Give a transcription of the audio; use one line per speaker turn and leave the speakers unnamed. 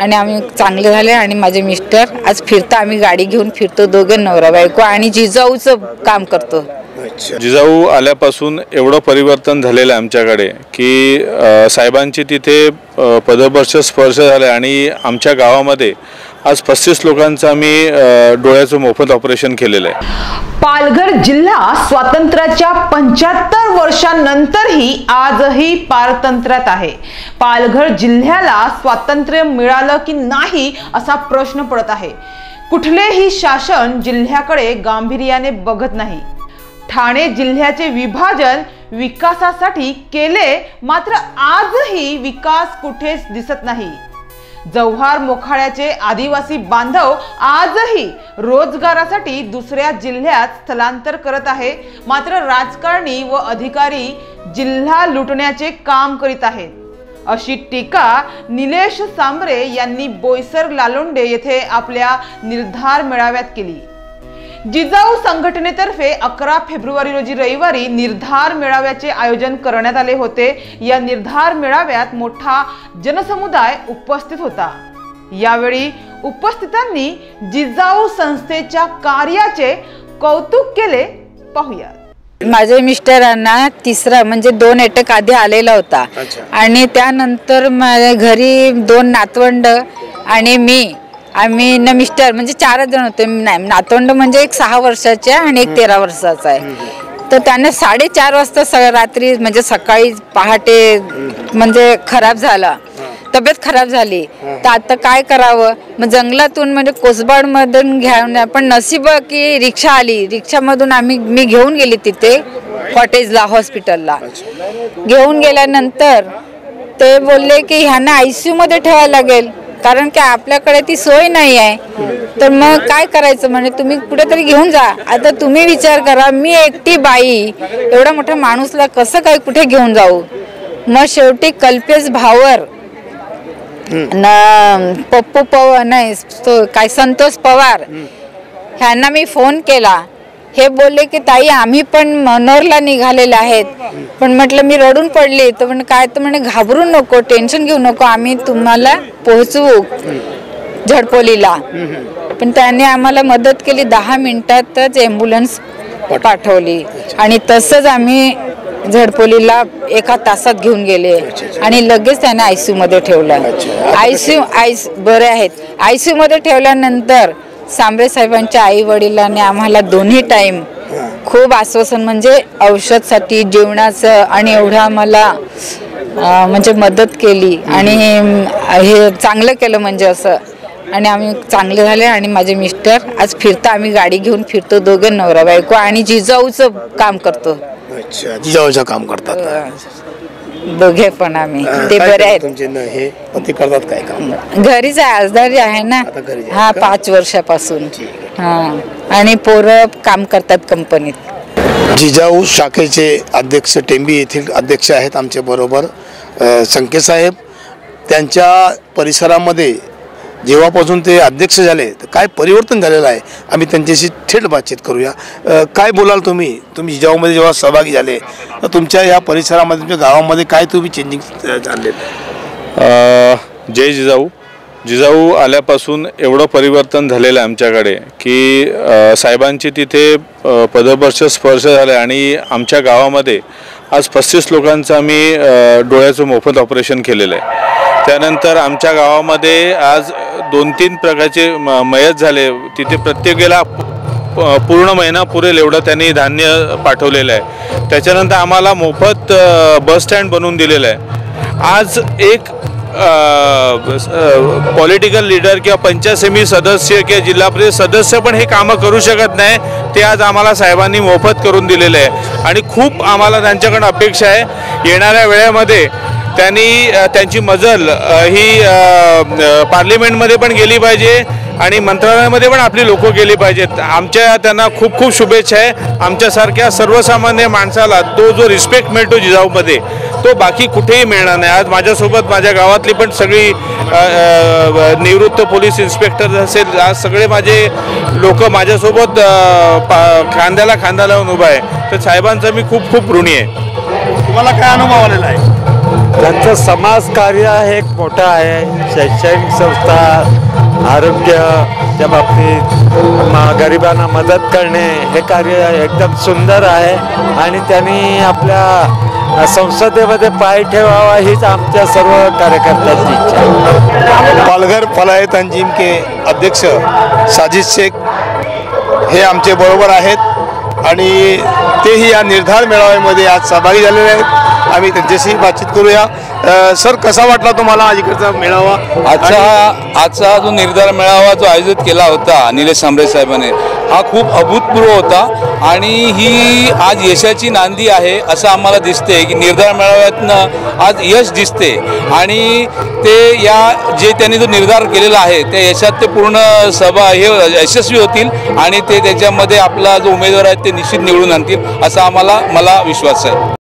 आणि आम्ही चांगले झाले आणि माझे मिस्टर आज फिरतो, आम्ही गाडी घेऊन फिरतो दोघे नवरा बायको आणि जिजाऊचं काम करतो।
जिजाऊ आल्यापासून एवढं परिवर्तन झालेलं आहे आमच्याकडे की साहेबांची तिथे पदस्पर्श स्पर्श झाला आणि आमच्या गावामध्ये आज 35 लोकांचं आम्ही डोळ्याचं मोफत ऑपरेशन केलेलं आहे।
पालघर जिल्हा स्वातंत्र्याच्या 75 वर्षांनंतरही आजही पारतंत्र्यात आहे। पालघर जिल्ह्याला स्वातंत्र्य मिळालं की नाही असा प्रश्न पडत आहे। कुठलेही शासन जिल्ह्याकडे गांभीर्याने बघत नाही। ठाणे जिल्ह्याचे विभाजन विकासासाठी केले, मात्र आजही विकास कुठेच दिसत नाही। जव्हार मोखाड्याचे आदिवासी बांधव आजही रोजगारासाठी दुसऱ्या जिल्ह्यात स्थलांतर करत आहे, मात्र राजकारणी व अधिकारी जिल्हा लुटण्याचे काम करीत आहेत, अशी टीका निलेश सांबरे यांनी बोईसर लालोंडे येथे आपल्या निर्धार मेळाव्यात केली। जिजाऊ संघटनेतर्फे 11 फेब्रुवारी रोजी रविवारी निर्धार मेळाव्याचे आयोजन करण्यात आले होते। या निर्धार मेळाव्यात मोठा जनसमुदाय उपस्थित होता। यावेळी उपस्थितांनी जिजाऊ संस्थेच्या कार्याचे कौतुक केले। पाहूया।
माझे मिस्टरांना तिसरा म्हणजे 2 अटॅक आधी आलेला होता आणि त्यानंतर माझ्या घरी 2 नातवंड आणि मी, आम्ही न मिस्टर म्हणजे 4 जण होते। नातवंड म्हणजे एक 6 वर्षाचे आणि एक 13 वर्षाचा आहे। तर त्याने 4:30 वाजता रात्री म्हणजे सकाळी पहाटे म्हणजे खराब झाला, तब्येत खराब झाली। तर आता काय करावं, मग जंगलातून म्हणजे कोसबाड मधून घेऊन, पण नशीब की रिक्षा आली, रिक्षामधून मी घेऊन गेली तिथे कॉटेजला हॉस्पिटलला। घेऊन गेल्यानंतर ते बोलले की ह्यांना ICU मध्ये ठेवायला लागेल, कारण की आपल्याकडे ती सोय नाही आहे। तर मग काय करायचं, म्हणजे तुम्ही कुठेतरी घेऊन जा। आता तुम्ही विचार करा, मी एकटी बाई एवढा मोठा माणूसला कसं काय कुठे घेऊन जाऊ। मग शेवटी कल्पेश भावर पप्पू पवार नाही तो काय संतोष पवार ह्यांना मी फोन केला। हे बोलले की ताई आम्ही पण मनोरला निघालेले आहेत, पण म्हटलं मी रडून पडली। तर म्हणे काय, तर म्हणे घाबरू नको, टेन्शन घेऊ नको, आम्ही तुम्हाला पोहोचवू झडपोलीला। पण त्याने आम्हाला मदत केली, 10 मिनिटातच ॲम्ब्युलन्स पाठवली आणि तसंच आम्ही झडपोलीला 1 तासात घेऊन गेले आणि लगेच त्याने ICU मध्ये ठेवलं। बरे आहेत। ICU मध्ये ठेवल्यानंतर सांबरे साहेबांच्या आई वडिलांनी आम्हाला दोन्ही टाइम खूप आश्वासन म्हणजे औषधसाठी जेवणाचं आणि एवढं आम्हाला म्हणजे मदत केली आणि हे चांगलं केलं म्हणजे असं। आणि आम्ही चांगले झाले आणि माझे मिस्टर आज फिरतो, आम्ही गाडी घेऊन फिरतो दोघे नवरा बायको आणि जिजाऊचं काम करतो।
अच्छा, जिजाऊचं काम करतात
दोघे पण आम्ही। ते बरे आहेत।
तुमचे हे पती करतात काय काम?
घरीच आहे, आजदारी आहे ना। हा 5 वर्षापासून। आणि पोरं काम करतात कंपनीत।
जिजाऊ शाखेचे अध्यक्ष टेंबी येथील अध्यक्ष आहेत आमच्या बरोबर संके साहेब। त्यांच्या परिसरामध्ये जेव्हापासून ते अध्यक्ष झाले तर काय परिवर्तन झालेलं आहे, आम्ही त्यांच्याशी थेट बातचीत करूया। काय बोलाल तुम्ही जिजाऊमध्ये जेव्हा सहभागी झाले तर तुमच्या या परिसरामध्ये, तुमच्या गावामध्ये काय तुम्ही चेंजिंग झाले?
जय जिजाऊ। जिजाऊ आल्यापासून एवढं परिवर्तन झालेलं आहे आमच्याकडे की साहेबांची तिथे पदस्पर्श स्पर्श झाला आणि आमच्या गावामध्ये आज 35 लोकांचं आम्ही डोळ्याचं मोफत ऑपरेशन केलेलं आहे। त्यानंतर आमच्या गावामध्ये आज 2-3 प्रकारचे मयत झाले, तिथे प्रत्येकाला पूर्ण महिना पुरेल एवढं त्यांनी धान्य पाठवलेलं आहे। त्याच्यानंतर आम्हाला मोफत बस स्टँड बनवून दिलेलं आहे। आज एक पॉलिटिकल लीडर किंवा पंचायत समिती सदस्य किंवा जिल्हा परिषद सदस्य पण हे कामं करू शकत नाही, ते आज आम्हाला साहेबांनी मोफत करून दिलेलं आहे। आणि खूप आम्हाला त्यांच्याकडून अपेक्षा आहे, येणाऱ्या वेळेमध्ये त्यांची मजल ही पार्लिमेंटमध्ये पण गेली पाहिजे आणि मंत्रालयामध्ये पण आपली लोक गेली पाहिजेत। आमच्या त्यांना खूप खूप शुभेच्छा आहे। आमच्यासारख्या सर्वसामान्य माणसाला तो जो रिस्पेक्ट मिळतो जिजाऊमध्ये तो बाकी कुठेही मिळणार नाही। आज माझ्यासोबत माझ्या गावातली पण सगळी निवृत्त पोलीस इन्स्पेक्टर असेल, आज सगळे माझे लोक माझ्यासोबत खांद्याला खांदा लावून उभा आहे। तर साहेबांचा मी खूप खूप ऋणी आहे।
तुम्हाला काय अनुभव आलेला आहे?
त्यांचं समाजकार्य हे एक मोठं आहे. शैक्षणिक संस्था, आरोग्याच्या बाबतीत गरिबांना मदत करणे हे कार्य एकदम सुंदर आहे आणि त्यांनी आपल्या संसदेमध्ये पाय ठेवावा हीच आमच्या सर्व कार्यकर्त्यांची इच्छा आहे.
पालघर फलाहे तंजीम के अध्यक्ष साजिद शेख हे आमचे बरोबर आहेत आणि तेही या निर्धार मेळाव्यामध्ये आज सहभागी झालेले आहेत. आम्ही त्यांच्याशी बातचीत करूया. सर, कसा वाटला तुम्हाला इकडचा मेळावा?
आजचा जो निर्धार मेळावा जो आयोजित केला होता निलेश सांबरे साहेबांनी, हा खूप अभूतपूर्व होता आणि ही आज यशाची नांदी आहे असं आम्हाला दिसते की निर्धार मेळाव्यातनं आज यश दिसते आणि ते जे त्यांनी जो निर्धार केलेला आहे त्या यशात ते पूर्ण हे यशस्वी होतील आणि ते त्याच्यामध्ये आपला जो उमेदवार आहे ते निश्चित निवडून आणतील असा मला विश्वास आहे.